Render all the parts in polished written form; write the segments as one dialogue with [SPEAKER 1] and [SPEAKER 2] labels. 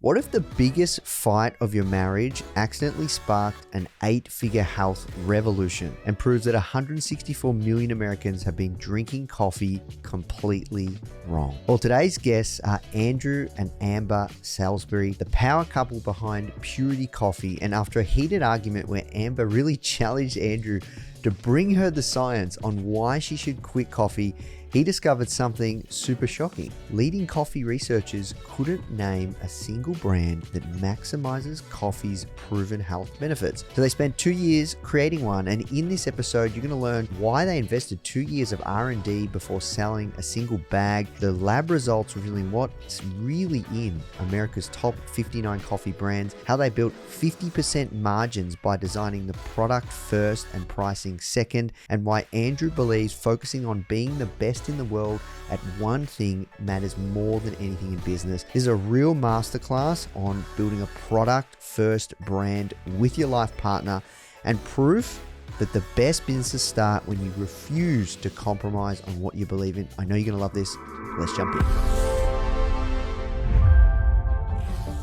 [SPEAKER 1] What if the biggest fight of your marriage accidentally sparked an 8-figure health revolution and proves that 164 million Americans have been drinking coffee completely wrong? Well, today's guests are Andrew and Amber Salisbury, the power couple behind Purity Coffee. And after a heated argument where Amber really challenged Andrew to bring her the science on why she should quit coffee, he discovered something super shocking. Leading coffee researchers couldn't name a single brand that maximizes coffee's proven health benefits. So they spent 2 years creating one, and in this episode, you're going to learn why they invested 2 years of R&D before selling a single bag, the lab results revealing what's really in America's top 59 coffee brands, how they built 50% margins by designing the product first and pricing second, and why Andrew believes focusing on being the best in the world at one thing matters more than anything in business. This is a real masterclass on building a product first brand with your life partner, and proof that the best businesses start when you refuse to compromise on what you believe in. I know you're going to love this. Let's jump in.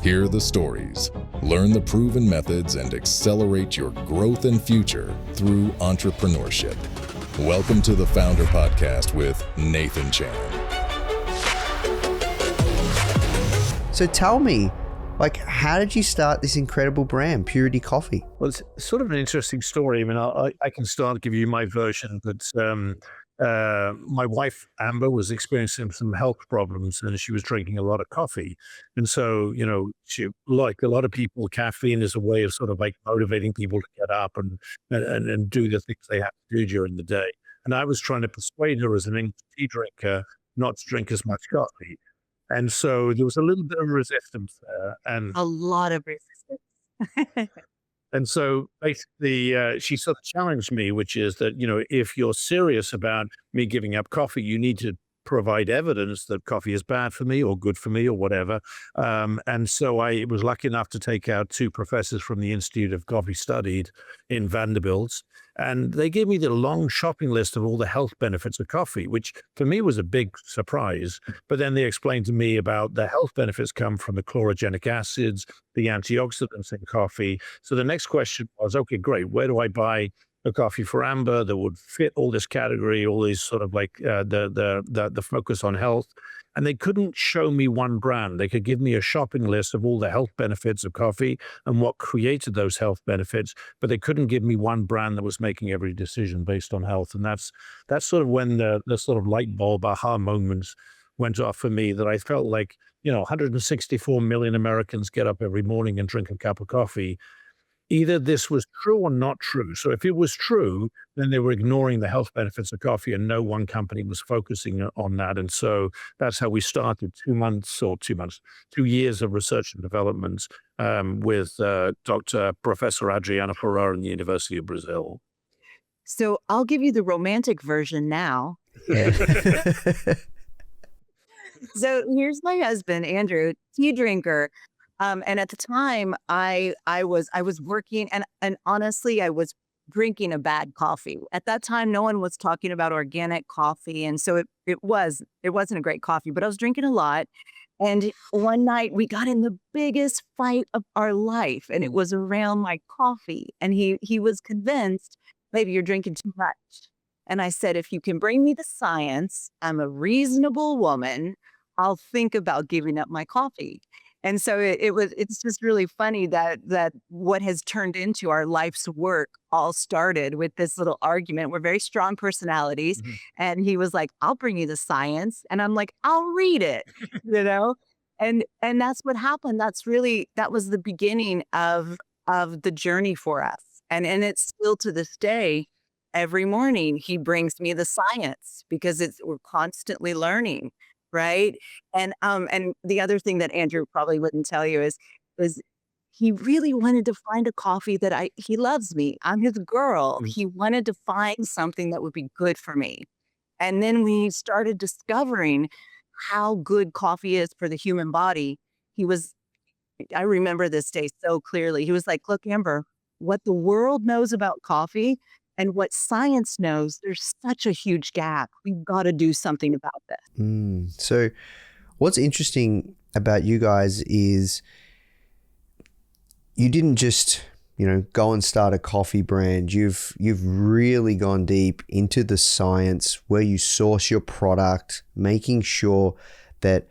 [SPEAKER 2] Hear the stories, learn the proven methods, and accelerate your growth and future through entrepreneurship. Welcome to the Foundr podcast with Nathan Chan.
[SPEAKER 1] So tell me, how did you start this incredible brand, Purity Coffee?
[SPEAKER 3] Well, it's sort of an interesting story. I mean, I can start to give you my version, but my wife, Amber, was experiencing some health problems and she was drinking a lot of coffee. And so, she, like a lot of people, caffeine is a way of sort of motivating people to get up and do the things they have to do during the day. And I was trying to persuade her as an English tea drinker not to drink as much coffee. And so there was a little bit of resistance there. And
[SPEAKER 4] a lot of resistance.
[SPEAKER 3] And so basically, she sort of challenged me, which is that, if you're serious about me giving up coffee, you need to provide evidence that coffee is bad for me or good for me or whatever. And so I was lucky enough to take out 2 professors from the Institute of Coffee Studied in Vanderbilt. And they gave me the long shopping list of all the health benefits of coffee, which for me was a big surprise. But then they explained to me about the health benefits come from the chlorogenic acids, the antioxidants in coffee. So the next question was, okay, great. Where do I buy a coffee for Amber that would fit all this category, all these sort of the focus on health? And they couldn't show me one brand. They could give me a shopping list of all the health benefits of coffee and what created those health benefits, but they couldn't give me one brand that was making every decision based on health. And that's sort of when the sort of light bulb aha moments went off for me, that I felt like, 164 million Americans get up every morning and drink a cup of coffee. Either this was true or not true. So if it was true, then they were ignoring the health benefits of coffee and no one company was focusing on that. And so that's how we started 2 years of research and development with Professor Adriana Ferrar in the University of Brazil.
[SPEAKER 4] So I'll give you the romantic version now. So here's my husband, Andrew, tea drinker. And at the time I was working and honestly, I was drinking a bad coffee. At that time, no one was talking about organic coffee. And so it wasn't a great coffee, but I was drinking a lot. And one night we got in the biggest fight of our life, and it was around my coffee. And he was convinced, maybe you're drinking too much. And I said, if you can bring me the science, I'm a reasonable woman, I'll think about giving up my coffee. And so it's just really funny that what has turned into our life's work all started with this little argument. We're very strong personalities. Mm-hmm. And he was like, I'll bring you the science. And I'm like, I'll read it, And that's what happened. That was the beginning of the journey for us. And it's still to this day, every morning he brings me the science because we're constantly learning. Right. And the other thing that Andrew probably wouldn't tell you is he really wanted to find a coffee that he loves me. I'm his girl. Mm-hmm. He wanted to find something that would be good for me. And then we started discovering how good coffee is for the human body. I remember this day so clearly. He was like, look, Amber, what the world knows about coffee and what science knows, there's such a huge gap. We've got to do something about this.
[SPEAKER 1] So what's interesting about you guys is you didn't just, go and start a coffee brand. You've really gone deep into the science where you source your product, making sure that,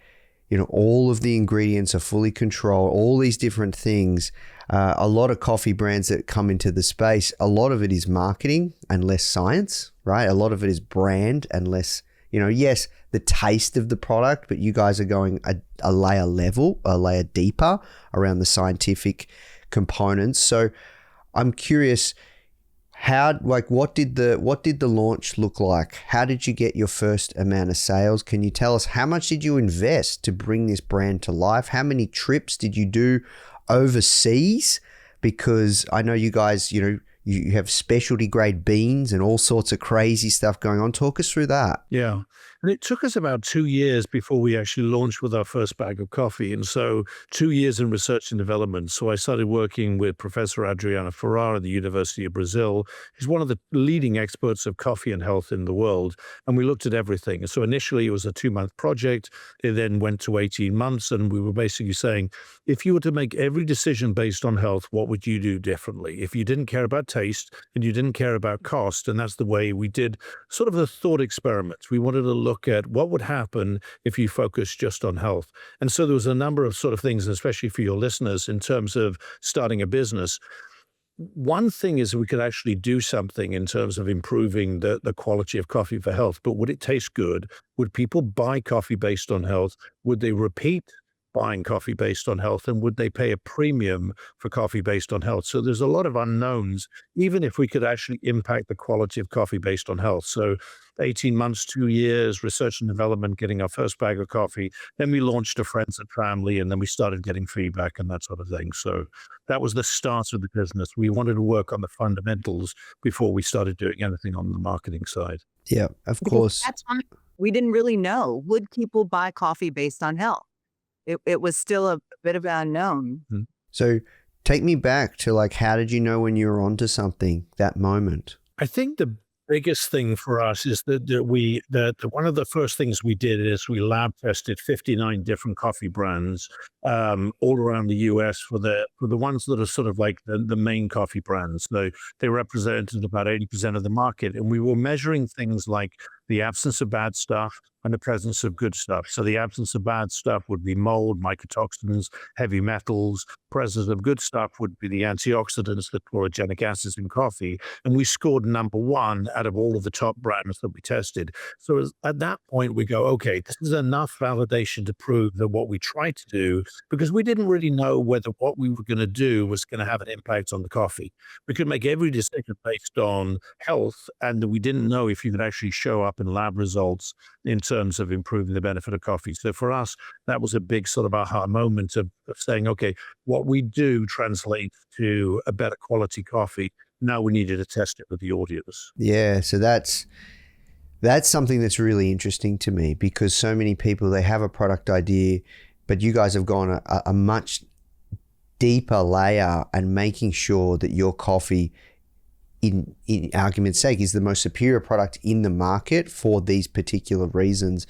[SPEAKER 1] all of the ingredients are fully controlled, all these different things. A lot of coffee brands that come into the space, a lot of it is marketing and less science, right? A lot of it is brand and less, yes, the taste of the product, but you guys are going a layer deeper around the scientific components. So I'm curious, what did the launch look like? How did you get your first amount of sales? Can you tell us how much did you invest to bring this brand to life? How many trips did you do overseas? Because I know you guys, you have specialty grade beans and all sorts of crazy stuff going on. Talk us through that.
[SPEAKER 3] Yeah. And it took us about 2 years before we actually launched with our first bag of coffee. And so 2 years in research and development. So I started working with Professor Adriana Ferrar at the University of Brazil. He's one of the leading experts of coffee and health in the world. And we looked at everything. So initially it was a 2-month project. It then went to 18 months. And we were basically saying, if you were to make every decision based on health, what would you do differently? If you didn't care about taste and you didn't care about cost, and that's the way we did sort of a thought experiment. We wanted to look at what would happen if you focused just on health. And so there was a number of sort of things, especially for your listeners, in terms of starting a business. One thing is we could actually do something in terms of improving the quality of coffee for health, but would it taste good? Would people buy coffee based on health? Would they repeat buying coffee based on health, and would they pay a premium for coffee based on health? So there's a lot of unknowns, even if we could actually impact the quality of coffee based on health. So 18 months, 2 years, research and development, getting our first bag of coffee. Then we launched to friends and family, and then we started getting feedback and that sort of thing. So that was the start of the business. We wanted to work on the fundamentals before we started doing anything on the marketing side.
[SPEAKER 1] Yeah, of course.
[SPEAKER 4] At that time, we didn't really know, would people buy coffee based on health? It was still a bit of an unknown.
[SPEAKER 1] So take me back to how did you know when you were onto something, that moment?
[SPEAKER 3] I think the biggest thing for us is that one of the first things we did is we lab tested 59 different coffee brands all around the US for the ones that are sort of like the main coffee brands. They represented about 80% of the market, and we were measuring things like the absence of bad stuff and the presence of good stuff. So the absence of bad stuff would be mold, mycotoxins, heavy metals. Presence of good stuff would be the antioxidants, the chlorogenic acids in coffee. And we scored number 1 out of all of the top brands that we tested. So at that point, we go, okay, this is enough validation to prove that what we tried to do, because we didn't really know whether what we were going to do was going to have an impact on the coffee. We could make every decision based on health, and we didn't know if you could actually show up in lab results in terms of improving the benefit of coffee. So for us, that was a big sort of aha moment of saying, okay, what we do translates to a better quality coffee. Now we needed to test it with the audience.
[SPEAKER 1] Yeah, so that's something that's really interesting to me, because so many people, they have a product idea, but you guys have gone a much deeper layer and making sure that your coffee, in argument's sake, is the most superior product in the market for these particular reasons.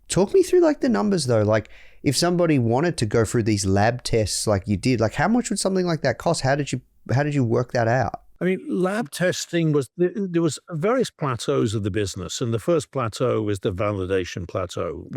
[SPEAKER 1] Talk me through the numbers though. If somebody wanted to go through these lab tests like you did, how much would something like that cost? How did you work that out?
[SPEAKER 3] I mean, lab testing there was various plateaus of the business. And the first plateau is the validation plateau.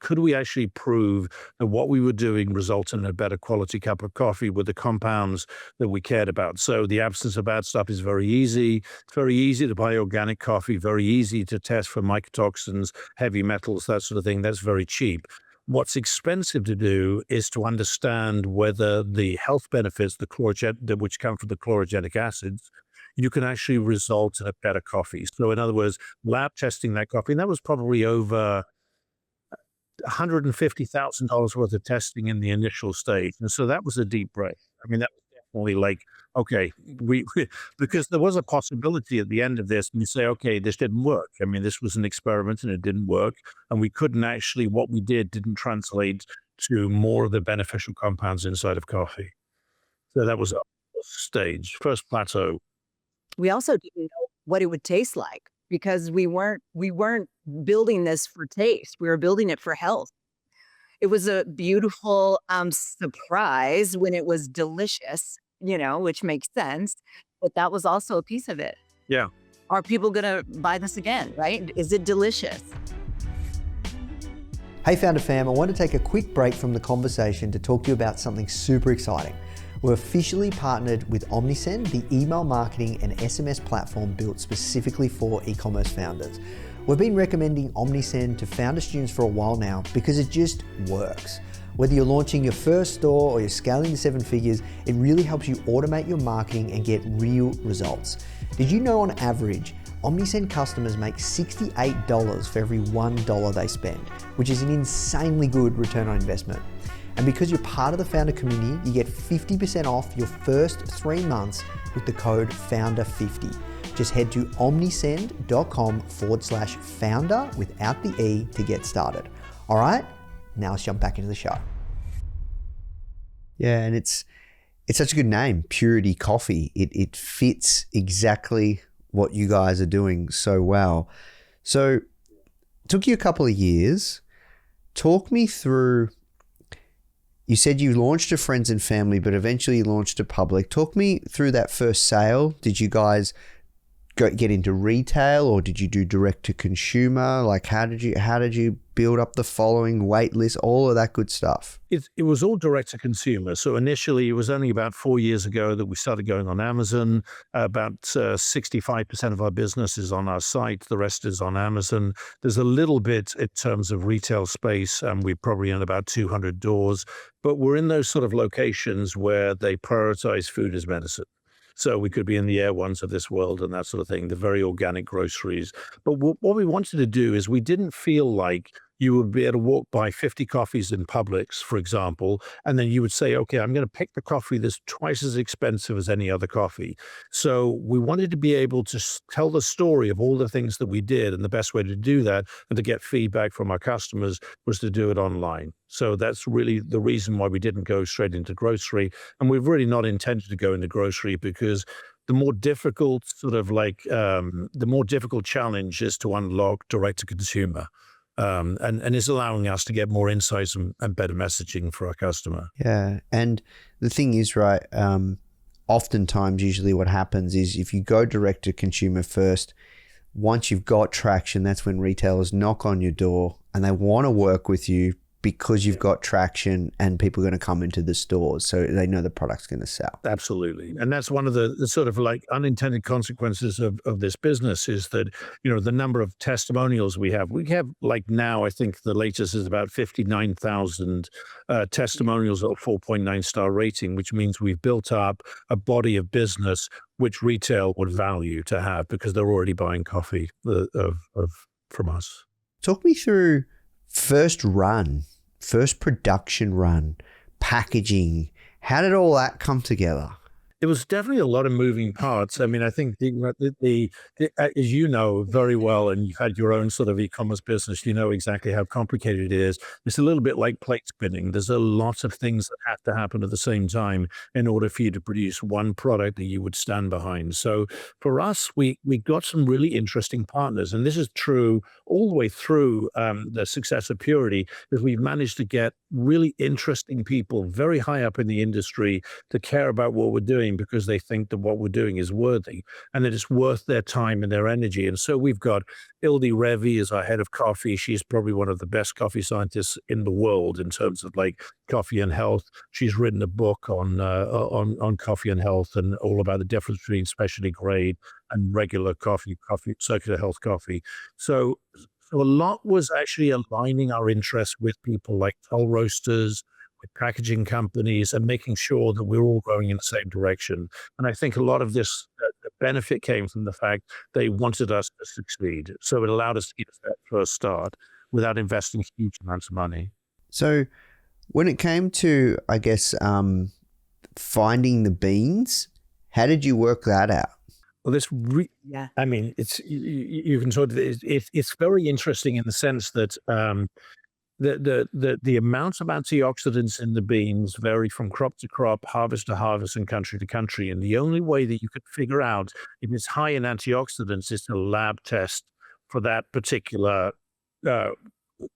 [SPEAKER 3] Could we actually prove that what we were doing resulted in a better quality cup of coffee with the compounds that we cared about? So the absence of bad stuff is very easy. It's very easy to buy organic coffee, very easy to test for mycotoxins, heavy metals, that sort of thing. That's very cheap. What's expensive to do is to understand whether the health benefits, which come from the chlorogenic acids, you can actually result in a better coffee. So in other words, lab testing that coffee, and that was probably over $150,000 worth of testing in the initial stage. And so that was a deep breath. I mean, that was definitely okay, because there was a possibility at the end of this, and you say, okay, this didn't work. I mean, this was an experiment and it didn't work. And we couldn't actually, what we did didn't translate to more of the beneficial compounds inside of coffee. So that was a stage, first plateau.
[SPEAKER 4] We also didn't know what it would taste like, because we weren't building this for taste. We were building it for health. It was a beautiful surprise when it was delicious. which makes sense. But that was also a piece of it.
[SPEAKER 3] Yeah.
[SPEAKER 4] Are people going to buy this again, right? Is it delicious?
[SPEAKER 1] Hey Foundr fam, I want to take a quick break from the conversation to talk to you about something super exciting. We're officially partnered with Omnisend, the email marketing and SMS platform built specifically for e-commerce founders. We've been recommending Omnisend to Foundr students for a while now because it just works. Whether you're launching your first store or you're scaling to 7 figures, it really helps you automate your marketing and get real results. Did you know on average, Omnisend customers make $68 for every $1 they spend, which is an insanely good return on investment. And because you're part of the Foundr community, you get 50% off your first 3 months with the code FOUNDR50. Just head to omnisend.com/Foundr without the E to get started. All right, now let's jump back into the show. Yeah, and it's such a good name, Purity Coffee. It fits exactly what you guys are doing so well. So it took you a couple of years. Talk me through, you said you launched to friends and family, but eventually you launched to public. Talk me through that first sale. Did you guys get into retail, or did you do direct to consumer? Like how did you build up the following, wait list, all of that good stuff?
[SPEAKER 3] It was all direct to consumer. So initially, it was only about 4 years ago that we started going on Amazon. About 65% of our business is on our site. The rest is on Amazon. There's a little bit in terms of retail space, and we're probably in about 200 doors. But we're in those sort of locations where they prioritize food as medicine. So we could be in the Air Ones of this world and that sort of thing, the very organic groceries. But what we wanted to do is we didn't feel like you would be able to walk by 50 coffees in Publix, for example, and then you would say, okay, I'm going to pick the coffee that's twice as expensive as any other coffee. So we wanted to be able to tell the story of all the things that we did. And the best way to do that and to get feedback from our customers was to do it online. So that's really the reason why we didn't go straight into grocery. And we've really not intended to go into grocery because the more difficult the more difficult challenge is to unlock direct to consumer. And is allowing us to get more insights and better messaging for our customer.
[SPEAKER 1] Yeah. And the thing is, right, oftentimes usually what happens is if you go direct to consumer first, once you've got traction, that's when retailers knock on your door and they want to work with you because you've got traction and people are going to come into the stores. So they know the product's going to sell.
[SPEAKER 3] Absolutely. And that's one of the sort of like unintended consequences of this business is that, the number of testimonials we have like now, I think the latest is about 59,000 testimonials at a 4.9 star rating, which means we've built up a body of business which retail would value to have because they're already buying coffee from us.
[SPEAKER 1] Talk me through first production run, packaging. How did all that come together?
[SPEAKER 3] It was definitely a lot of moving parts. I mean, I think as you know very well, and you've had your own sort of e-commerce business, you know exactly how complicated it is. It's a little bit like plate spinning. There's a lot of things that have to happen at the same time in order for you to produce one product that you would stand behind. So for us, we got some really interesting partners, and this is true all the way through the success of Purity, is we've managed to get really interesting people very high up in the industry to care about what we're doing because they think that what we're doing is worthy and that it's worth their time and their energy. And so we've got Ildi Revi as our head of coffee. She's probably one of the best coffee scientists in the world in terms of like coffee and health. She's written a book on coffee and health and all about the difference between specialty grade and regular coffee, circular health coffee. So a lot was actually aligning our interests with people like toll roasters, with packaging companies, and making sure that we're all going in the same direction. And I think a lot of this the benefit came from the fact they wanted us to succeed. So it allowed us to get that first start without investing huge amounts of money.
[SPEAKER 1] So when it came to, I guess, finding the beans, how did you work that out?
[SPEAKER 3] Well, I mean, it's you can sort of it's very interesting in the sense that the amounts of antioxidants in the beans vary from crop to crop, harvest to harvest, and country to country. And the only way that you could figure out if it's high in antioxidants is to lab test for that particular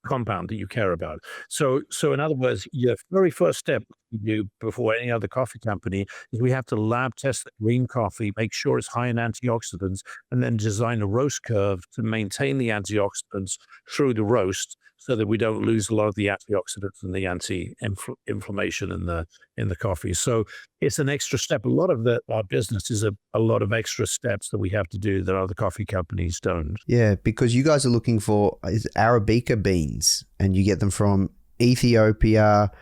[SPEAKER 3] compound that you care about. So in other words, your very first step you do before any other coffee company is we have to lab test the green coffee, make sure it's high in antioxidants, and then design a roast curve to maintain the antioxidants through the roast so that we don't lose a lot of the antioxidants and the anti-inflammation in the coffee. So it's an extra step. A lot of our business is a lot of extra steps that we have to do that other coffee companies don't.
[SPEAKER 1] Yeah, because you guys are looking for Arabica beans, and you get them from Ethiopia,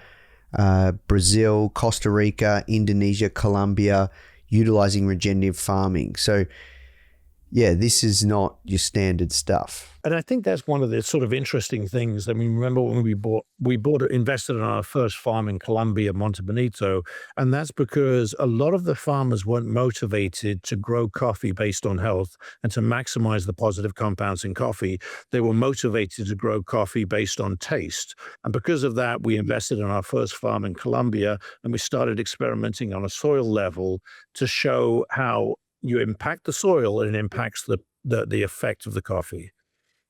[SPEAKER 1] Brazil, Costa Rica, Indonesia, Colombia, utilizing regenerative farming. So yeah, this is not your standard stuff.
[SPEAKER 3] And I think that's one of the sort of interesting things. I mean, remember when invested in our first farm in Colombia, Monte Bonito, and that's because a lot of the farmers weren't motivated to grow coffee based on health and to maximize the positive compounds in coffee. They were motivated to grow coffee based on taste. And because of that, we invested in our first farm in Colombia, and we started experimenting on a soil level to show how you impact the soil and it impacts the effect of the coffee.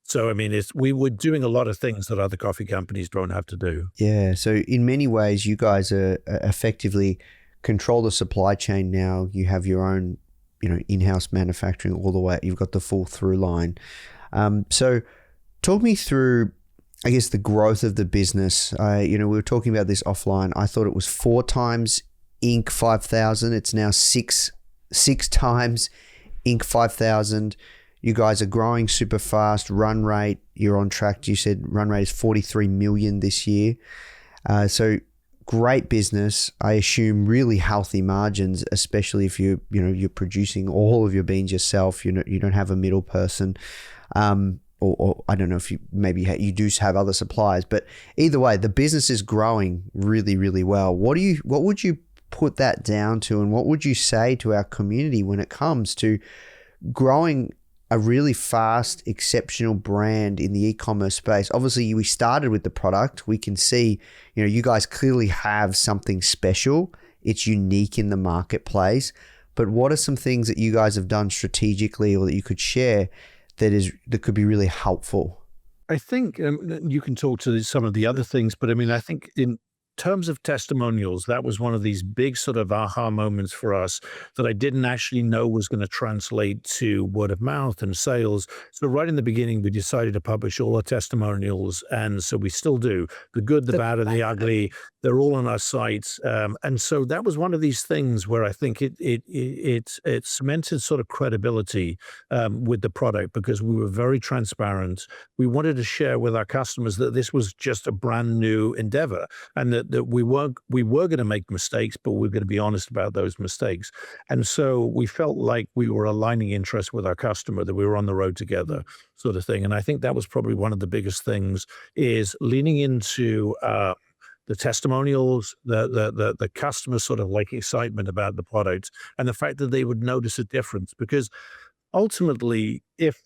[SPEAKER 3] So, I mean, we were doing a lot of things that other coffee companies don't have to do.
[SPEAKER 1] Yeah. So in many ways, you guys are effectively control the supply chain now. You have your own, in-house manufacturing all the way. You've got the full through line. So talk me through, I guess, the growth of the business. We were talking about this offline. I thought it was 4 times Inc. 5,000. It's now six times Inc. 5,000. You guys are growing super fast. Run rate, you're on track. You said run rate is 43 million this year. So great business. I assume really healthy margins, especially if you're producing all of your beans yourself. You don't have a middle person. Or I don't know if you do have other suppliers, but either way, the business is growing really, really well. What would you put that down to, and what would you say to our community when it comes to growing a really fast, exceptional brand in the e-commerce space? Obviously, we started with the product. We can see, you guys clearly have something special. It's unique in the marketplace. But what are some things that you guys have done strategically or that you could share that could be really helpful?
[SPEAKER 3] I think you can talk to some of the other things, but I mean, I think in terms of testimonials, that was one of these big sort of aha moments for us that I didn't actually know was going to translate to word of mouth and sales. So right in the beginning, we decided to publish all our testimonials. And so we still do. The good, the bad, and the ugly, they're all on our sites. And so that was one of these things where I think it cemented sort of credibility with the product, because we were very transparent. We wanted to share with our customers that this was just a brand new endeavor, and that we were going to make mistakes, but we were going to be honest about those mistakes. And so we felt like we were aligning interests with our customer, that we were on the road together, sort of thing. And I think that was probably one of the biggest things, is leaning into the testimonials, the customer sort of like excitement about the product, and the fact that they would notice a difference. Because ultimately, if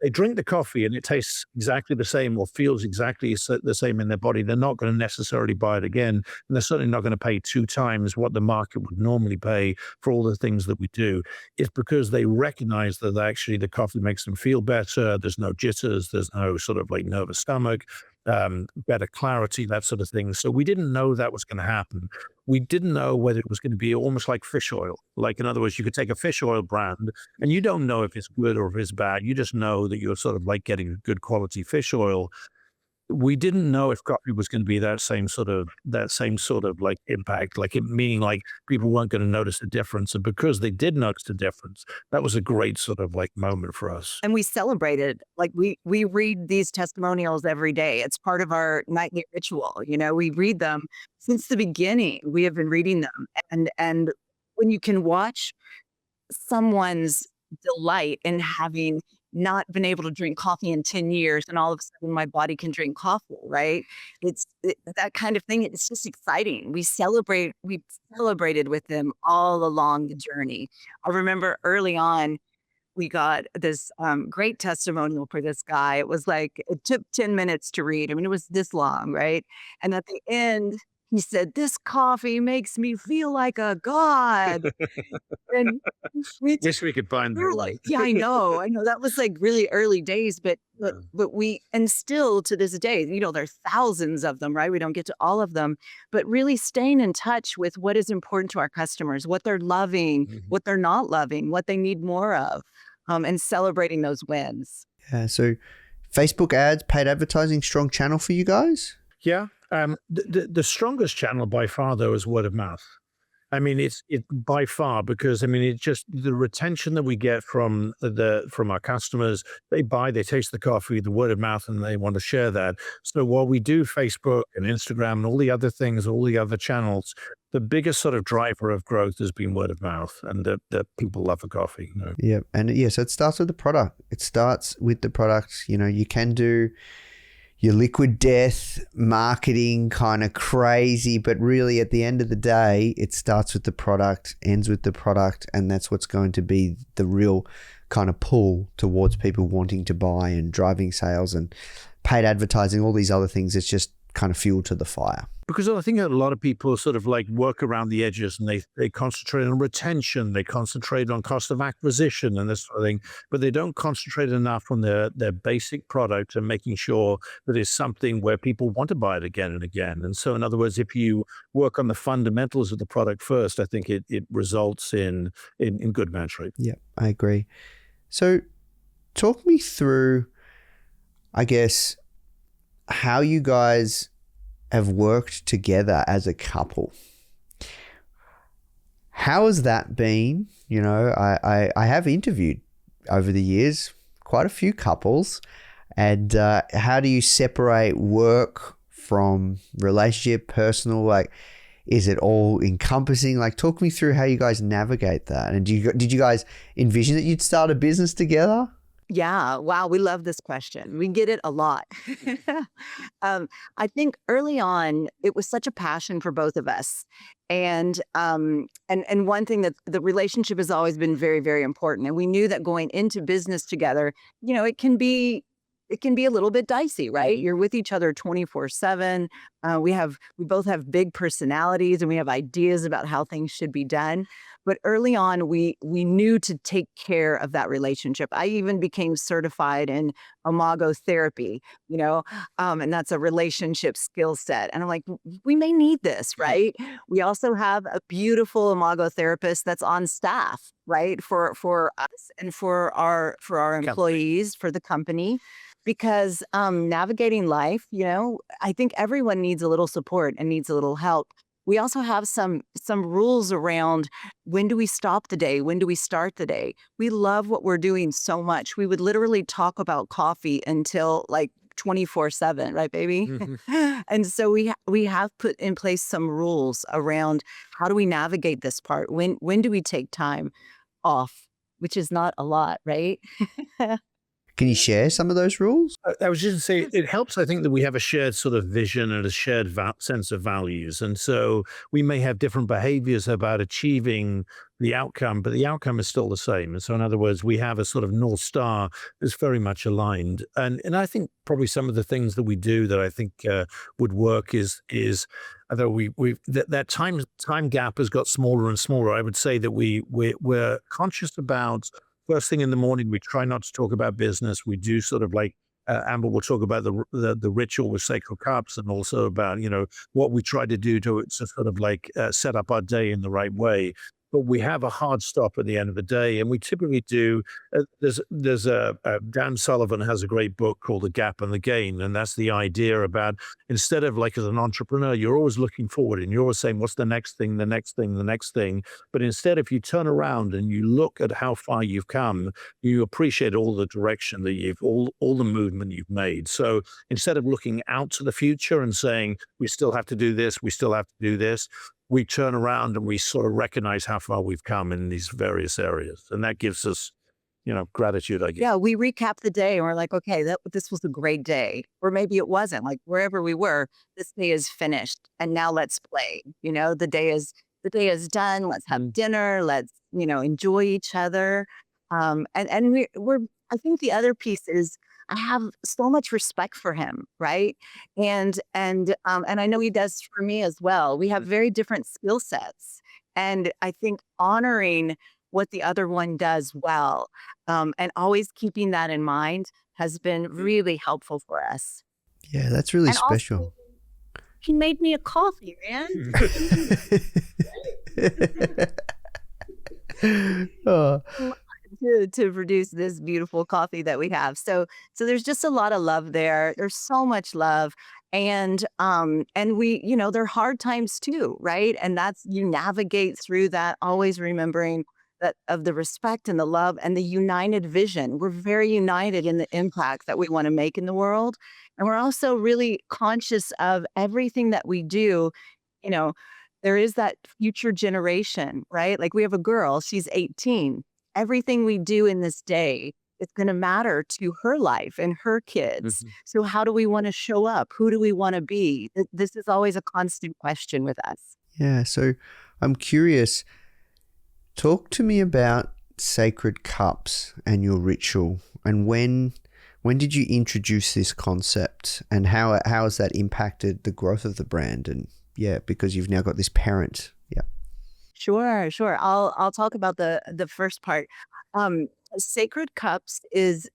[SPEAKER 3] they drink the coffee and it tastes exactly the same or feels exactly the same in their body, they're not going to necessarily buy it again. And they're certainly not going to pay 2 times what the market would normally pay for all the things that we do. It's because they recognize that actually the coffee makes them feel better. There's no jitters. There's no sort of like nervous stomach, better clarity, that sort of thing. So we didn't know that was going to happen. We didn't know whether it was going to be almost like fish oil. Like, in other words, you could take a fish oil brand and you don't know if it's good or if it's bad. You just know that you're sort of like getting good quality fish oil. We didn't know if coffee was going to be that same sort of like impact, meaning like people weren't going to notice the difference. And because they did notice the difference, that was a great sort of like moment for us.
[SPEAKER 4] And we celebrated, like we read these testimonials every day. It's part of our nightly ritual. We read them since the beginning. We have been reading them. And when you can watch someone's delight in having not been able to drink coffee in 10 years and all of a sudden my body can drink coffee, right? That kind of thing. It's just exciting. We celebrated with them all along the journey. I remember early on, we got this great testimonial for this guy. It was like, it took 10 minutes to read. I mean, it was this long, right? And at the end, He said, "This coffee makes me feel like a god." And we
[SPEAKER 3] Wish we could find
[SPEAKER 4] we
[SPEAKER 3] that
[SPEAKER 4] were
[SPEAKER 3] one.
[SPEAKER 4] like, yeah, I know that was like really early days, but we and still to this day, there's thousands of them, right? We don't get to all of them, but really staying in touch with what is important to our customers, what they're loving,
[SPEAKER 3] Mhm.
[SPEAKER 4] what they're not loving, what they need more of, and celebrating those wins.
[SPEAKER 1] Yeah. So Facebook ads, paid advertising, strong channel for you guys?
[SPEAKER 3] Yeah. The strongest channel by far, though, is word of mouth. I mean, it by far, because I mean, it just the retention that we get from our customers, they buy, they taste the coffee, the word of mouth, and they want to share that. So while we do Facebook and Instagram and all the other things, all the other channels, the biggest sort of driver of growth has been word of mouth, and that people love the coffee.
[SPEAKER 1] Yeah. And yeah, so it starts with the product. It starts with the product. You can do your liquid death marketing kind of crazy, but really at the end of the day, it starts with the product, ends with the product, and that's what's going to be the real kind of pull towards people wanting to buy and driving sales and paid advertising, all these other things. It's just kind of fuel to the fire.
[SPEAKER 3] Because I think a lot of people sort of like work around the edges, and they concentrate on retention, they concentrate on cost of acquisition and this sort of thing, but they don't concentrate enough on their basic product and making sure that it's something where people want to buy it again and again. And so, in other words, if you work on the fundamentals of the product first, I think it results in good match rate.
[SPEAKER 1] Yeah, I agree. So talk me through, I guess, how you guys have worked together as a couple. How has that been? I have interviewed over the years quite a few couples, and how do you separate work from relationship, personal? Like, is it all encompassing? Like, talk me through how you guys navigate that. And did you guys envision that you'd start a business together?
[SPEAKER 4] Yeah. Wow. We love this question. We get it a lot. I think early on, it was such a passion for both of us. And one thing that the relationship has always been very, very important. And we knew that going into business together, it can be a little bit dicey, right? You're with each other 24/7. We both have big personalities and we have ideas about how things should be done. But early on, we knew to take care of that relationship. I even became certified in imago therapy, and that's a relationship skill set. And I'm like, we may need this, right? We also have a beautiful imago therapist that's on staff, right, for us and for our employees, for the company. Because navigating life, I think everyone needs a little support and needs a little help. We also have some rules around when do we stop the day? When do we start the day? We love what we're doing so much. We would literally talk about coffee until like 24/7, right, baby?
[SPEAKER 3] Mhm.
[SPEAKER 4] And so we have put in place some rules around how do we navigate this part? When do we take time off, which is not a lot, right?
[SPEAKER 1] Can you share some of those rules?
[SPEAKER 3] I was just going to say, it helps, I think, that we have a shared sort of vision and a shared sense of values. And so we may have different behaviors about achieving the outcome, but the outcome is still the same. And so, in other words, we have a sort of North Star that's very much aligned. And I think probably some of the things that we do that I think would work is although that time gap has got smaller and smaller, I would say that we're conscious about. First thing in the morning, we try not to talk about business. We do sort of like Amber will talk about the ritual with sacred cups, and also about what we try to do to sort of like set up our day in the right way. But we have a hard stop at the end of the day, and we typically do. There's Dan Sullivan has a great book called The Gap and the Gain, and that's the idea about instead of like as an entrepreneur, you're always looking forward and you're always saying, "What's the next thing? The next thing? The next thing?" But instead, if you turn around and you look at how far you've come, you appreciate all the direction that all the movement you've made. So instead of looking out to the future and saying, "We still have to do this. We still have to do this," we turn around and we sort of recognize how far we've come in these various areas. And that gives us, gratitude, I guess.
[SPEAKER 4] Yeah, we recap the day and we're like, okay, this was a great day. Or maybe it wasn't. Like wherever we were, this day is finished. And now let's play. The day is done. Let's have dinner. Let's, enjoy each other. And we're I think the other piece is I have so much respect for him, right? And I know he does for me as well. We have very different skill sets, and I think honoring what the other one does well, and always keeping that in mind has been really helpful for us.
[SPEAKER 1] Yeah, that's really
[SPEAKER 4] And also,
[SPEAKER 1] special.
[SPEAKER 4] he made me a coffee, man.
[SPEAKER 1] Oh,
[SPEAKER 4] To produce this beautiful coffee that we have. So there's just a lot of love there. There's so much love. And we, there are hard times too, right? And that's you navigate through that, always remembering that of the respect and the love and the united vision. We're very united in the impact that we want to make in the world. And we're also really conscious of everything that we do, you know, there is that future generation, right? Like we have a girl, she's 18. Everything we do in this day is going to matter to her life and her kids. So how do we want to show up? Who do we want to be? This is always a constant question with us.
[SPEAKER 1] yeah. So I'm curious. Talk to me about sacred cups and your ritual, and when did you introduce this concept, and how has that impacted the growth of the brand? And yeah, because you've now got this parent. Yeah.
[SPEAKER 4] Sure. I'll talk about the first part. Sacred cups is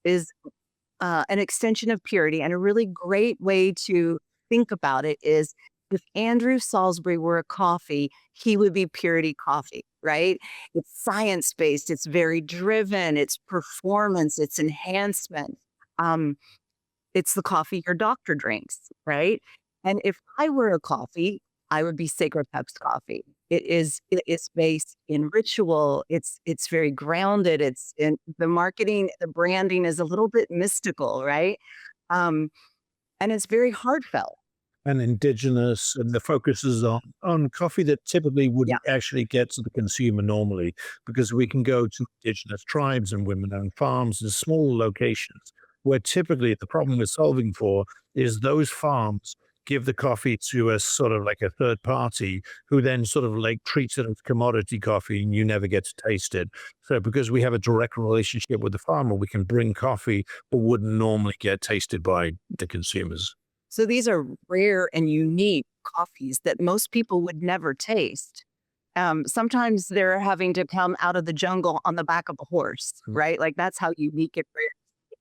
[SPEAKER 4] an extension of purity, and a really great way to think about it is if Andrew Salisbury were a coffee, he would be purity coffee, right? It's science based, it's very driven, it's performance, it's enhancement. Um, it's the coffee your doctor drinks, right? And if I were a coffee, I would be Sacred Cups coffee. It is based in ritual. It's very grounded. It's in the marketing, the branding is a little bit mystical, right? Um, and it's very heartfelt.
[SPEAKER 3] And indigenous, and the focus is on coffee that typically
[SPEAKER 4] Yeah.
[SPEAKER 3] wouldn't actually get to the consumer normally, because we can go to indigenous tribes and women-owned farms and small locations where typically the problem we're solving for is those farms give the coffee to a sort of like a third party who then sort of like treats it as commodity coffee and you never get to taste it. So because we have a direct relationship with the farmer, we can bring coffee that wouldn't normally get tasted by the consumers.
[SPEAKER 4] So these are rare and unique coffees that most people would never taste. Sometimes they're having to come out of the jungle on the back of a horse, right? Like that's how unique and rare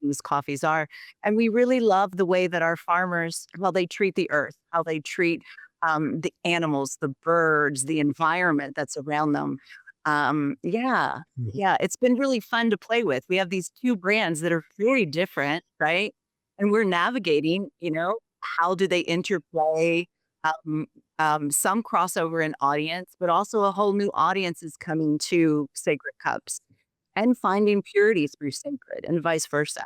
[SPEAKER 4] these coffees are. And we really love the way that our farmers, well, they treat the earth, how they treat the animals, the birds, the environment that's around them. Yeah, it's been really fun to play with. We have these two brands that are very different, right? And we're navigating, how do they interplay? Some crossover in audience, but also a whole new audience is coming to Sacred Cups and finding purity through sacred and vice versa.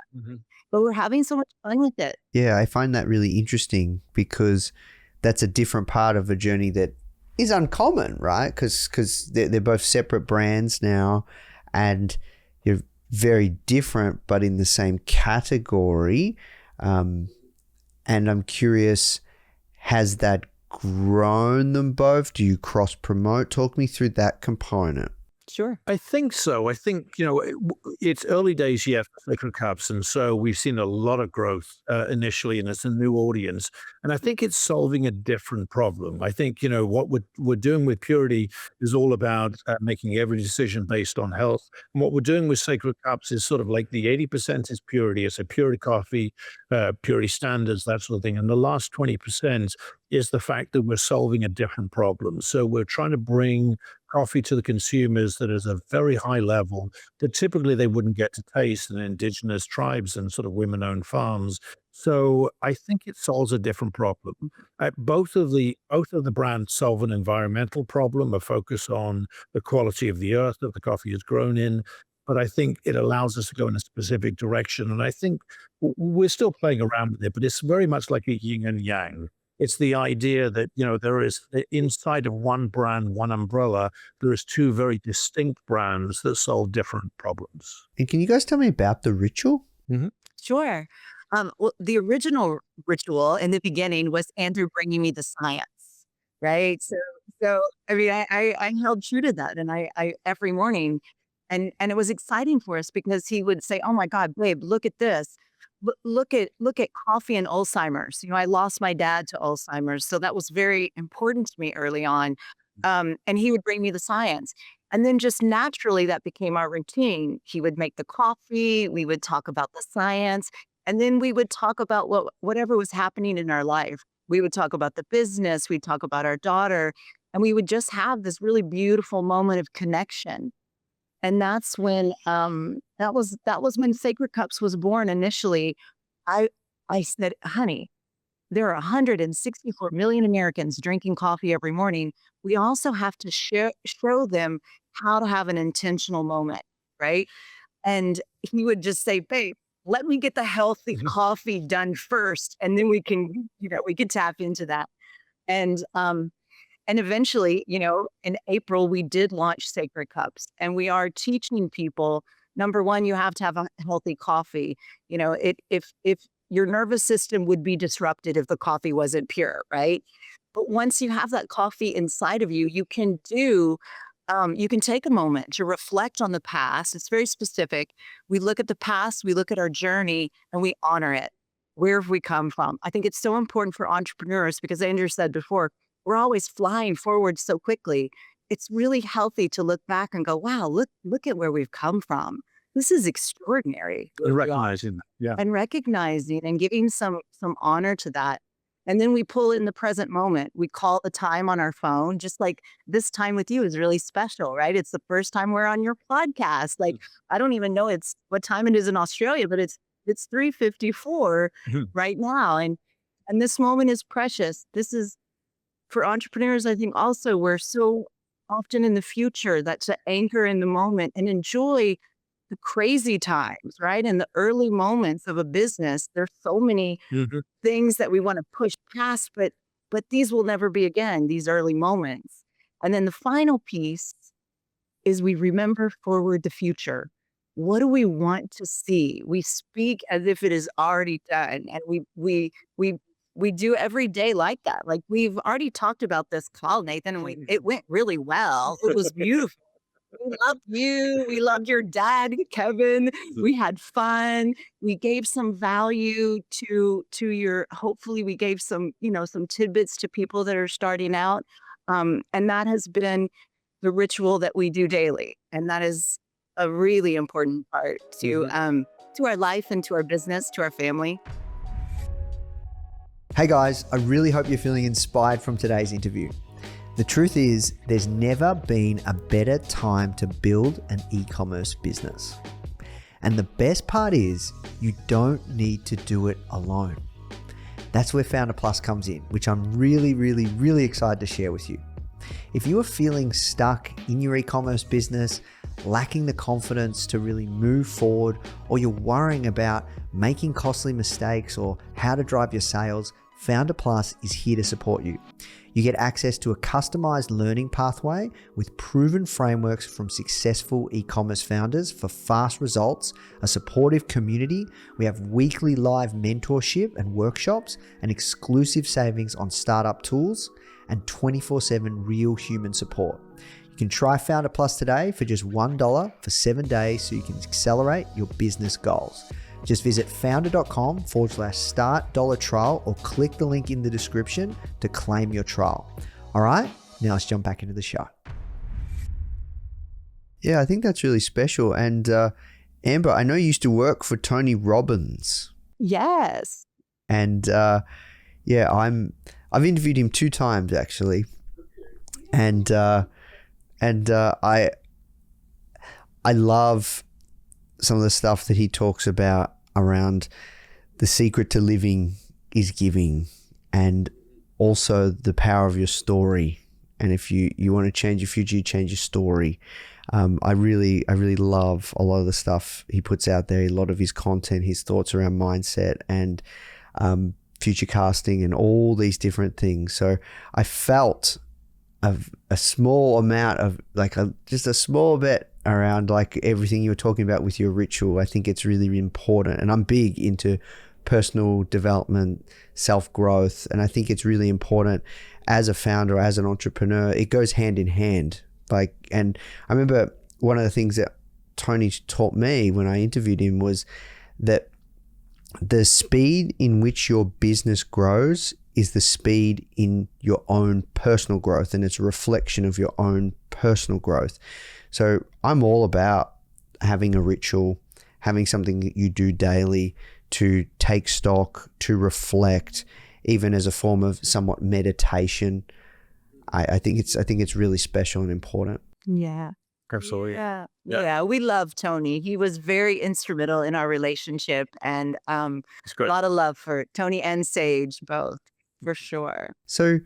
[SPEAKER 4] But we're having so much fun with it.
[SPEAKER 1] Yeah, I find that really interesting, because that's a different part of a journey that is uncommon, right? Because they're both separate brands now, and you're very different, but in the same category. And I'm curious, has that grown them both? Do you cross promote? Talk me through that component.
[SPEAKER 4] Sure.
[SPEAKER 3] I think so. I think, it's early days yet for Sacred Cups. And so we've seen a lot of growth initially, and it's a new audience. And I think it's solving a different problem. I think, what we're doing with Purity is all about making every decision based on health. And what we're doing with Sacred Cups is sort of like the 80% is purity. It's a purity coffee, purity standards, that sort of thing. And the last 20% is the fact that we're solving a different problem. So we're trying to bring coffee to the consumers that is a very high level that typically they wouldn't get to taste in indigenous tribes and sort of women-owned farms. So I think it solves a different problem. Both of the brands solve an environmental problem, a focus on the quality of the earth that the coffee is grown in. But I think it allows us to go in a specific direction. And I think we're still playing around with it, but it's very much like a yin and yang. It's the idea that, there is inside of one brand, one umbrella, there is two very distinct brands that solve different problems.
[SPEAKER 1] And can you guys tell me about the ritual?
[SPEAKER 4] Sure. Well, the original ritual in the beginning was Andrew bringing me the science, right? So I mean, I held true to that, and I every morning, and it was exciting for us because he would say, "Oh my God, babe, look at this. look at coffee and Alzheimer's. I lost my dad to Alzheimer's, so that was very important to me early on. And he would bring me the science. And then just naturally that became our routine. He would make the coffee, we would talk about the science, and then we would talk about whatever was happening in our life. We would talk about the business, we'd talk about our daughter, and we would just have this really beautiful moment of connection. And that's when that was when Sacred Cups was born initially. I said, honey, there are 164 million Americans drinking coffee every morning. We also have to show them how to have an intentional moment, right? And he would just say, babe, let me get the healthy coffee done first, and then we can tap into that. And eventually, in April, we did launch Sacred Cups, and we are teaching people, number one, you have to have a healthy coffee. If your nervous system would be disrupted if the coffee wasn't pure, right? But once you have that coffee inside of you, you can take a moment to reflect on the past. It's very specific. We look at the past, we look at our journey, and we honor it. Where have we come from? I think it's so important for entrepreneurs because Andrew said before, we're always flying forward so quickly. It's really healthy to look back and go, wow, look at where we've come from. This is extraordinary.
[SPEAKER 3] And recognizing that. Yeah.
[SPEAKER 4] And recognizing and giving some honor to that. And then we pull in the present moment. We call the time on our phone, just like this time with you is really special, right? It's the first time we're on your podcast. Like, I don't even know what time it is in Australia, but it's 3:54 right now. And this moment is precious. This is, for entrepreneurs, I think also we're so often in the future that to anchor in the moment and enjoy the crazy times, right? And the early moments of a business. There's so many things that we want to push past, but these will never be again, these early moments. And then the final piece is we remember forward the future. What do we want to see? We speak as if it is already done. And we do every day like that. Like, we've already talked about this call, Nathan, and it went really well. It was beautiful. We loved you. We loved your dad, Kevin. We had fun. We gave some value to hopefully we gave some tidbits to people that are starting out. And that has been the ritual that we do daily. And that is a really important part to our life and to our business, to our family.
[SPEAKER 1] Hey guys, I really hope you're feeling inspired from today's interview. The truth is, there's never been a better time to build an e-commerce business. And the best part is, you don't need to do it alone. That's where Foundr Plus comes in, which I'm really, really, really excited to share with you. If you are feeling stuck in your e-commerce business, lacking the confidence to really move forward, or you're worrying about making costly mistakes or how to drive your sales, Foundr Plus is here to support you. You get access to a customized learning pathway with proven frameworks from successful e-commerce founders for fast results, a supportive community. We have weekly live mentorship and workshops, and exclusive savings on startup tools, and 24/7 real human support. You can try Foundr Plus today for just $1 for 7 days so you can accelerate your business goals. Just visit foundr.com/start $trial or click the link in the description to claim your trial. All right, now let's jump back into the show. Yeah, I think that's really special. And Amber, I know you used to work for Tony Robbins.
[SPEAKER 4] Yes.
[SPEAKER 1] And I've interviewed him 2 times actually. And I love some of the stuff that he talks about around the secret to living is giving, and also the power of your story. And if you want to change your future, you change your story. I really love a lot of the stuff he puts out there, a lot of his content, his thoughts around mindset and future casting and all these different things. So I felt a small amount of just a small bit around like everything you were talking about with your ritual. I think it's really, really important, and I'm big into personal development, self-growth, and I think it's really important as a founder, as an entrepreneur. It goes hand in hand. And I remember one of the things that Tony taught me when I interviewed him was that the speed in which your business grows is the speed in your own personal growth, and it's a reflection of your own personal growth. So I'm all about having a ritual, having something that you do daily to take stock, to reflect, even as a form of somewhat meditation. I think it's really special and important.
[SPEAKER 4] Yeah.
[SPEAKER 3] Absolutely.
[SPEAKER 4] Yeah. We love Tony. He was very instrumental in our relationship, and
[SPEAKER 3] It's
[SPEAKER 4] a
[SPEAKER 3] great.
[SPEAKER 4] lot of love for Tony and Sage both, for sure.
[SPEAKER 1] So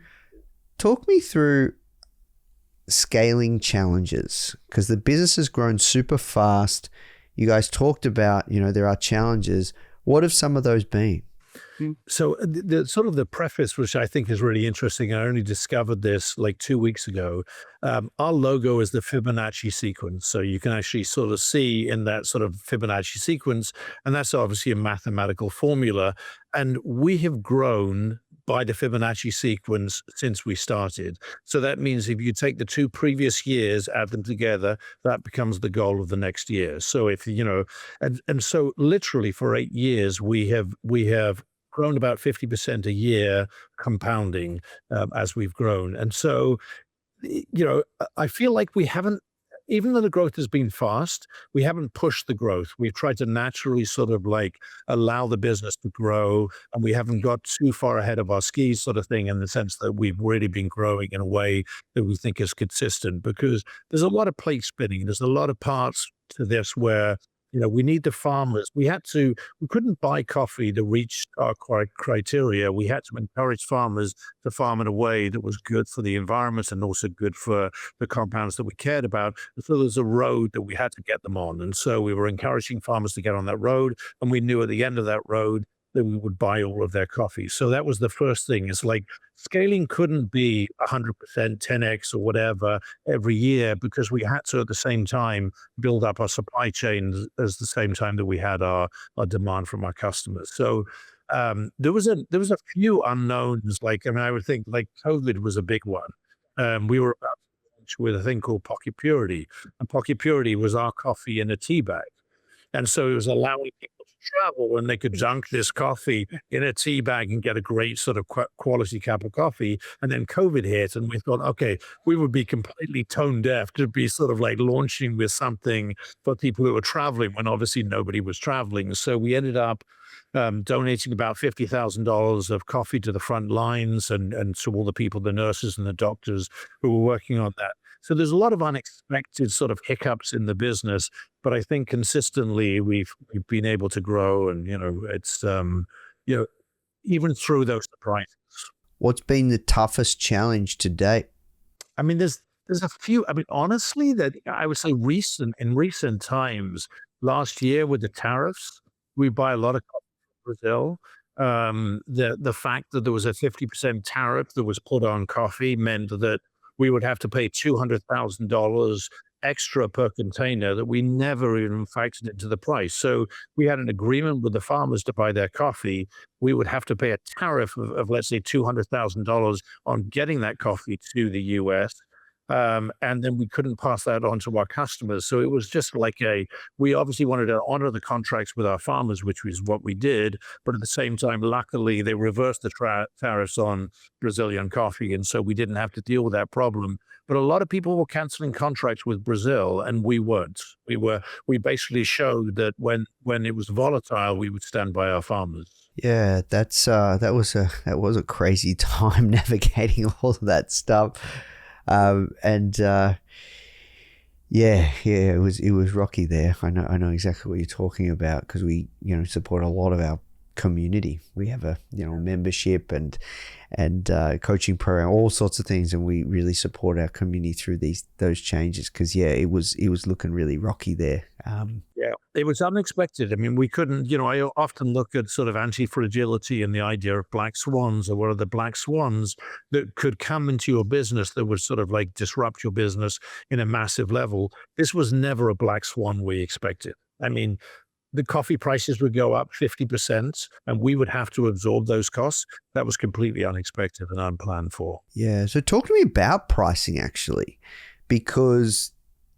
[SPEAKER 1] talk me through scaling challenges, because the business has grown super fast. You guys talked about, there are challenges. What have some of those been?
[SPEAKER 3] So the sort of the preface, which I think is really interesting, I only discovered this like 2 weeks ago. Our logo is the Fibonacci sequence. So you can actually sort of see in that sort of Fibonacci sequence, and that's obviously a mathematical formula. And we have grown by the Fibonacci sequence since we started. So that means if you take the 2 previous years, add them together, that becomes the goal of the next year. So if, and so literally for 8 years, we have grown about 50% a year compounding as we've grown. And so, I feel like we haven't, even though the growth has been fast, we haven't pushed the growth. We've tried to naturally sort of like allow the business to grow, and we haven't got too far ahead of our skis sort of thing, in the sense that we've really been growing in a way that we think is consistent, because there's a lot of plate spinning. There's a lot of parts to this where, we need the farmers. We couldn't buy coffee to reach our criteria. We had to encourage farmers to farm in a way that was good for the environment and also good for the compounds that we cared about. So there's a road that we had to get them on. And so we were encouraging farmers to get on that road. And we knew at the end of that road that we would buy all of their coffee. So that was the first thing. It's like scaling couldn't be 100%, 10x or whatever every year, because we had to at the same time build up our supply chain as the same time that we had our demand from our customers. So there was a few unknowns. I would think like COVID was a big one. We were about to launch with a thing called Pocket Purity, and Pocket Purity was our coffee in a tea bag. And so it was allowing people to travel, and they could dunk this coffee in a tea bag and get a great sort of quality cup of coffee. And then COVID hit, and we thought, okay, we would be completely tone deaf to be sort of like launching with something for people who were traveling when obviously nobody was traveling. So we ended up donating about $50,000 of coffee to the front lines and to all the people, the nurses and the doctors who were working on that. So there's a lot of unexpected sort of hiccups in the business, but I think consistently we've been able to grow, and it's even through those surprises.
[SPEAKER 1] What's been the toughest challenge to date?
[SPEAKER 3] I mean, there's a few. I mean, honestly, that I would say in recent times, last year with the tariffs, we buy a lot of coffee from Brazil. The fact that there was a 50% tariff that was put on coffee meant that we would have to pay $200,000 extra per container that we never even factored into the price. So we had an agreement with the farmers to buy their coffee. We would have to pay a tariff of let's say $200,000 on getting that coffee to the US. And then we couldn't pass that on to our customers. So it was just like we obviously wanted to honor the contracts with our farmers, which was what we did. But at the same time, luckily, they reversed the tariffs on Brazilian coffee. And so we didn't have to deal with that problem. But a lot of people were canceling contracts with Brazil, and we weren't. We basically showed that when it was volatile, we would stand by our farmers.
[SPEAKER 1] Yeah, that was a crazy time navigating all of that stuff. It was rocky there. I know exactly what you're talking about, because we support a lot of our community. We have a membership and coaching program, all sorts of things, and we really support our community through those changes, because it was looking really rocky there.
[SPEAKER 3] It was unexpected. I mean, we couldn't, I often look at sort of anti-fragility and the idea of black swans, or what are the black swans that could come into your business that would sort of like disrupt your business in a massive level. This was never a black swan we expected. I mean, the coffee prices would go up 50% and we would have to absorb those costs. That was completely unexpected and unplanned for.
[SPEAKER 1] Yeah. So talk to me about pricing, actually, because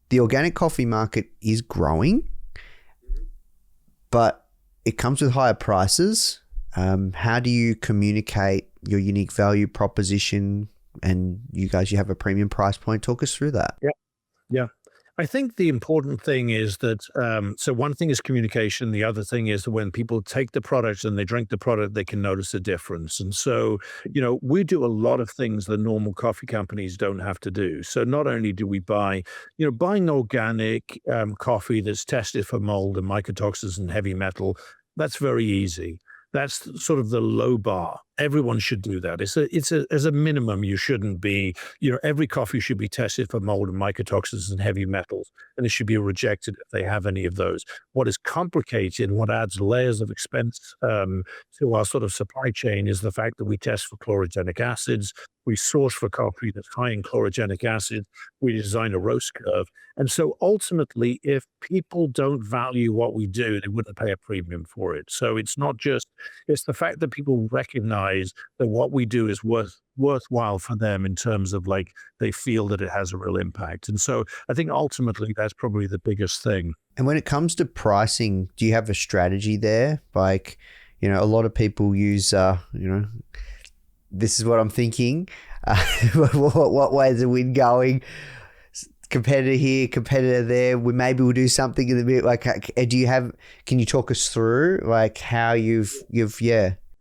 [SPEAKER 1] the organic coffee market is growing, but it comes with higher prices. How do you communicate your unique value proposition? And you have a premium price point. Talk us through that.
[SPEAKER 3] Yeah. I think the important thing is that, so one thing is communication. The other thing is that when people take the product and they drink the product, they can notice a difference. And so, we do a lot of things that normal coffee companies don't have to do. So not only do we buying organic coffee that's tested for mold and mycotoxins and heavy metal, that's very easy. That's sort of the low bar. Everyone should do that. As a minimum, you shouldn't be, every coffee should be tested for mold and mycotoxins and heavy metals, and it should be rejected if they have any of those. What is complicated, what adds layers of expense to our sort of supply chain is the fact that we test for chlorogenic acids. We source for coffee that's high in chlorogenic acid. We design a roast curve. And so ultimately, if people don't value what we do, they wouldn't pay a premium for it. So it's the fact that people recognize that what we do is worthwhile for them in terms of they feel that it has a real impact. And so I think ultimately that's probably the biggest thing.
[SPEAKER 1] And when it comes to pricing, do you have a strategy there? A lot of people use, this is what I'm thinking. What way is the wind going? Competitor here, competitor there. We'll do something in the middle. Can you talk us through how you've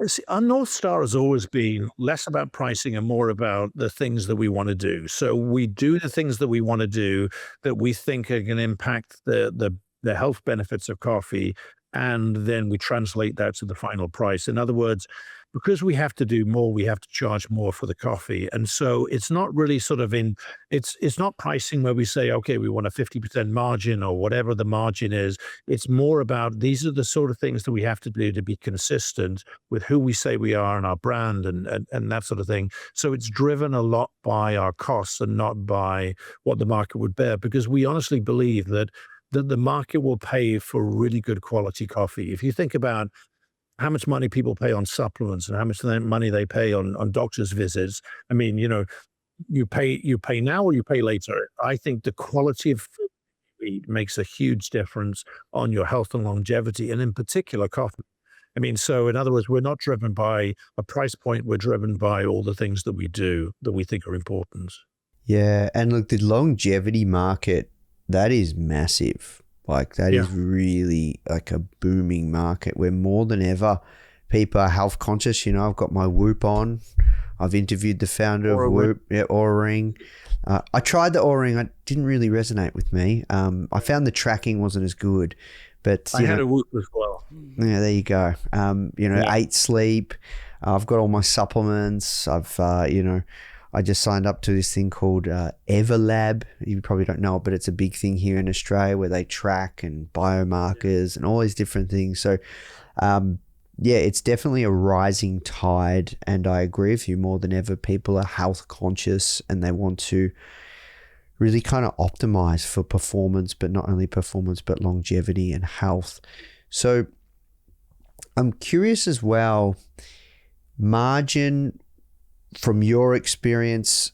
[SPEAKER 3] See, our North Star has always been less about pricing and more about the things that we want to do. So we do the things that we want to do that we think are going to impact the health benefits of coffee, and then we translate that to the final price. In other words, because we have to do more, we have to charge more for the coffee. And so it's not really it's not pricing where we say, okay, we want a 50% margin or whatever the margin is. It's more about these are the sort of things that we have to do to be consistent with who we say we are and our brand and that sort of thing. So it's driven a lot by our costs and not by what the market would bear, because we honestly believe that the market will pay for really good quality coffee. If you think about how much money people pay on supplements and how much money they pay on doctor's visits. I mean, you pay now or you pay later. I think the quality of food you eat makes a huge difference on your health and longevity, and in particular coffee. I mean, so in other words, we're not driven by a price point. We're driven by all the things that we do that we think are important.
[SPEAKER 1] Yeah. And look, the longevity market, that is massive. Is really a booming market where more than ever people are health conscious. I've got my Whoop on. I've interviewed the founder of Whoop, Oura Ring. I tried the Oura Ring. It didn't really resonate with me. I found the tracking wasn't as good. But
[SPEAKER 3] I had a Whoop as well.
[SPEAKER 1] Yeah, there you go. 8 sleep. I've got all my supplements. I just signed up to this thing called Everlab. You probably don't know it, but it's a big thing here in Australia where they track and biomarkers and all these different things. So, it's definitely a rising tide. And I agree with you, more than ever, people are health conscious and they want to really kind of optimize for performance, but not only performance, but longevity and health. So I'm curious as well, margin, from your experience,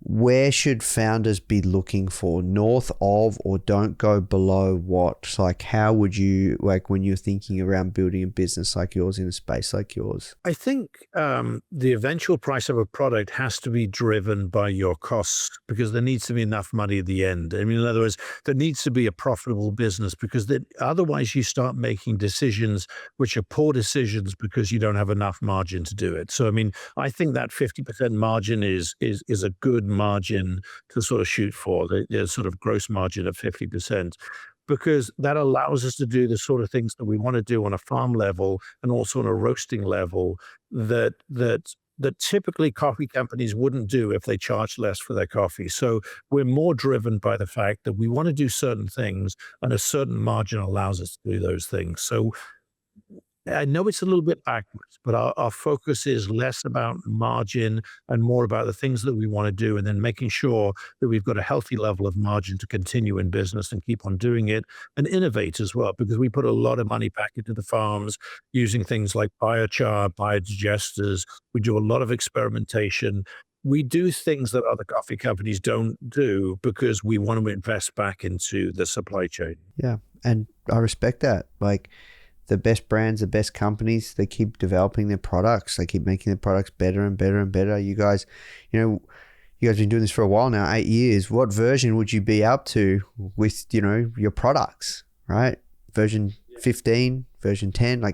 [SPEAKER 1] where should founders be looking for? North of or don't go below what? How would you, when you're thinking around building a business like yours in a space like yours?
[SPEAKER 3] I think the eventual price of a product has to be driven by your costs, because there needs to be enough money at the end. I mean, in other words, there needs to be a profitable business, because otherwise you start making decisions which are poor decisions because you don't have enough margin to do it. So, I mean, I think that 50% margin is a good margin to sort of shoot for, the sort of gross margin of 50%, because that allows us to do the sort of things that we want to do on a farm level and also on a roasting level that typically coffee companies wouldn't do if they charged less for their coffee. So we're more driven by the fact that we want to do certain things and a certain margin allows us to do those things. So I know it's a little bit backwards, but our focus is less about margin and more about the things that we want to do, and then making sure that we've got a healthy level of margin to continue in business and keep on doing it and innovate as well, because we put a lot of money back into the farms using things like biochar, biodigesters. We do a lot of experimentation. We do things that other coffee companies don't do because we want to invest back into the supply chain.
[SPEAKER 1] Yeah. And I respect that. the best brands, the best companies, they keep developing their products. They keep making their products better and better and better. You guys been doing this for a while now, 8 years. What version would you be up to with, your products, right? Version 15, version 10,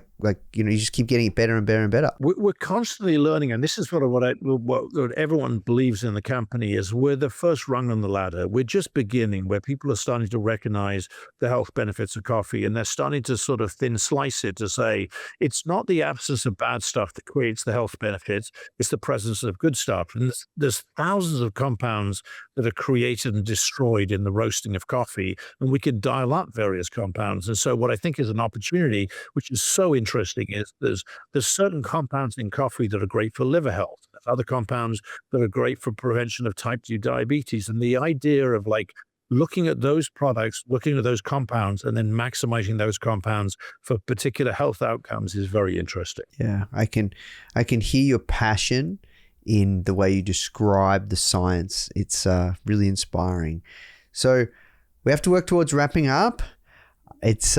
[SPEAKER 1] you just keep getting it better and better and better.
[SPEAKER 3] We're constantly learning, and this is sort of what everyone believes in the company is we're the first rung on the ladder. We're just beginning, where people are starting to recognize the health benefits of coffee, and they're starting to sort of thin slice it to say it's not the absence of bad stuff that creates the health benefits, it's the presence of good stuff. And there's thousands of compounds that are created and destroyed in the roasting of coffee, and we can dial up various compounds. And so what I think is an opportunity, which is so interesting, is there's certain compounds in coffee that are great for liver health. There's other compounds that are great for prevention of type 2 diabetes. And the idea of looking at those products, looking at those compounds, and then maximizing those compounds for particular health outcomes is very interesting.
[SPEAKER 1] Yeah, I can hear your passion in the way you describe the science. It's really inspiring. So we have to work towards wrapping up. It's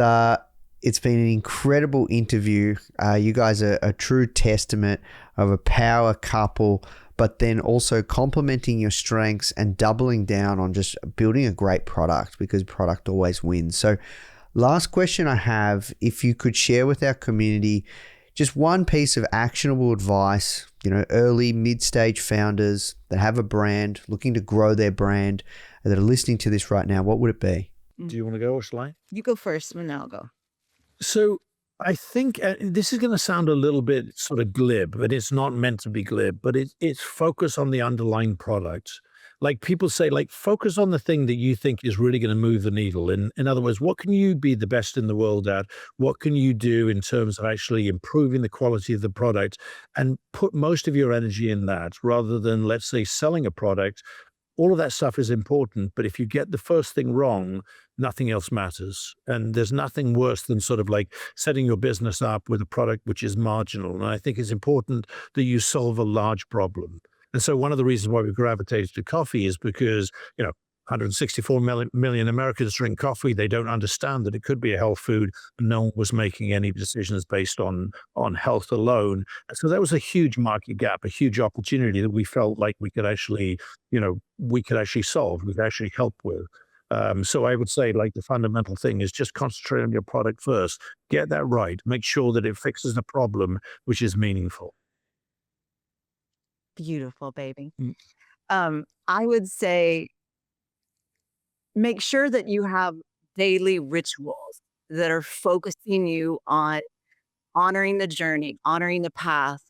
[SPEAKER 1] been an incredible interview. You guys are a true testament of a power couple, but then also complementing your strengths and doubling down on just building a great product, because product always wins. So last question I have, if you could share with our community just one piece of actionable advice, early, mid-stage founders that have a brand, looking to grow their brand, that are listening to this right now, what would it be?
[SPEAKER 3] Do you want to go, or shall I?
[SPEAKER 4] You go first, and I'll go.
[SPEAKER 3] So I think this is going to sound a little bit sort of glib, but it's not meant to be glib, but it's focus on the underlying product. Like people say, focus on the thing that you think is really going to move the needle. In other words, what can you be the best in the world at? What can you do in terms of actually improving the quality of the product, and put most of your energy in that, rather than, let's say, selling a product. All of that stuff is important, but if you get the first thing wrong, nothing else matters. And there's nothing worse than sort of setting your business up with a product which is marginal. And I think it's important that you solve a large problem. And so one of the reasons why we gravitated to coffee is because, 164 million Americans drink coffee. They don't understand that it could be a health food. No one was making any decisions based on health alone. And so that was a huge market gap, a huge opportunity that we felt like we could actually solve, we could actually help with. So I would say the fundamental thing is just concentrate on your product first. Get that right. Make sure that it fixes the problem, which is meaningful.
[SPEAKER 4] Beautiful, baby. I would say make sure that you have daily rituals that are focusing you on honoring the journey, honoring the path.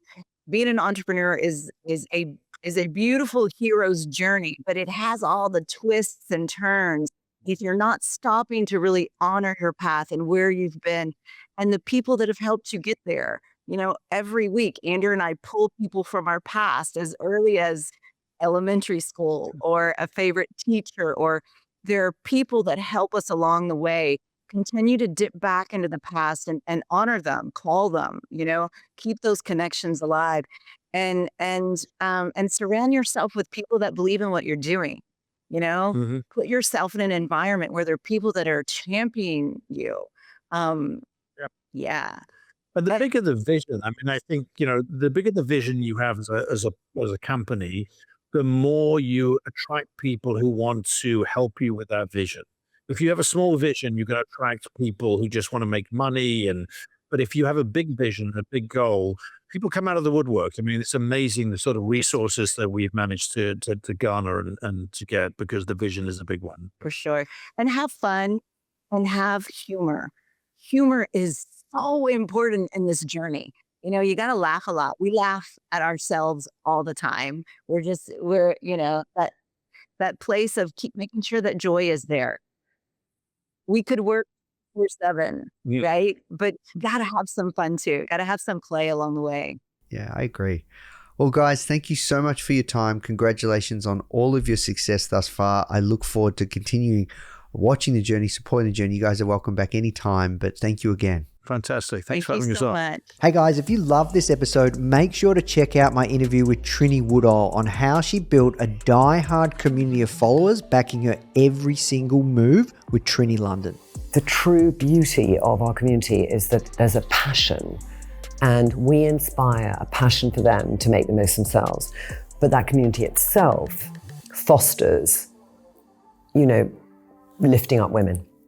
[SPEAKER 4] Being an entrepreneur is a beautiful hero's journey, but it has all the twists and turns. If you're not stopping to really honor your path and where you've been and the people that have helped you get there. Every week, Andrew and I pull people from our past as early as elementary school, or a favorite teacher, or there are people that help us along the way. Continue to dip back into the past and honor them, call them, keep those connections alive, and surround yourself with people that believe in what you're doing. Put yourself in an environment where there are people that are championing you. Yeah.
[SPEAKER 3] But the bigger the vision, I think, the bigger the vision you have as a company, the more you attract people who want to help you with that vision. If you have a small vision, you can attract people who just want to make money. But if you have a big vision, a big goal, people come out of the woodwork. It's amazing the sort of resources that we've managed to garner and to get, because the vision is a big one.
[SPEAKER 4] For sure. And have fun and have humor. Humor is so important in this journey. You got to laugh a lot. We laugh at ourselves all the time. We're that place of keep making sure that joy is there. We could work 24/7, right? But got to have some fun too. Got to have some play along the way.
[SPEAKER 1] Yeah, I agree. Well, guys, thank you so much for your time. Congratulations on all of your success thus far. I look forward to continuing watching the journey, supporting the journey. You guys are welcome back anytime, but thank you again.
[SPEAKER 3] Fantastic. Thanks for having us on.
[SPEAKER 4] Much.
[SPEAKER 1] Hey guys, if you love this episode, make sure to check out my interview with Trini Woodall on how she built a die-hard community of followers backing her every single move with Trini London.
[SPEAKER 5] the true beauty of our community is that there's a passion, and we inspire a passion for them to make the most themselves. But that community itself fosters, lifting up women.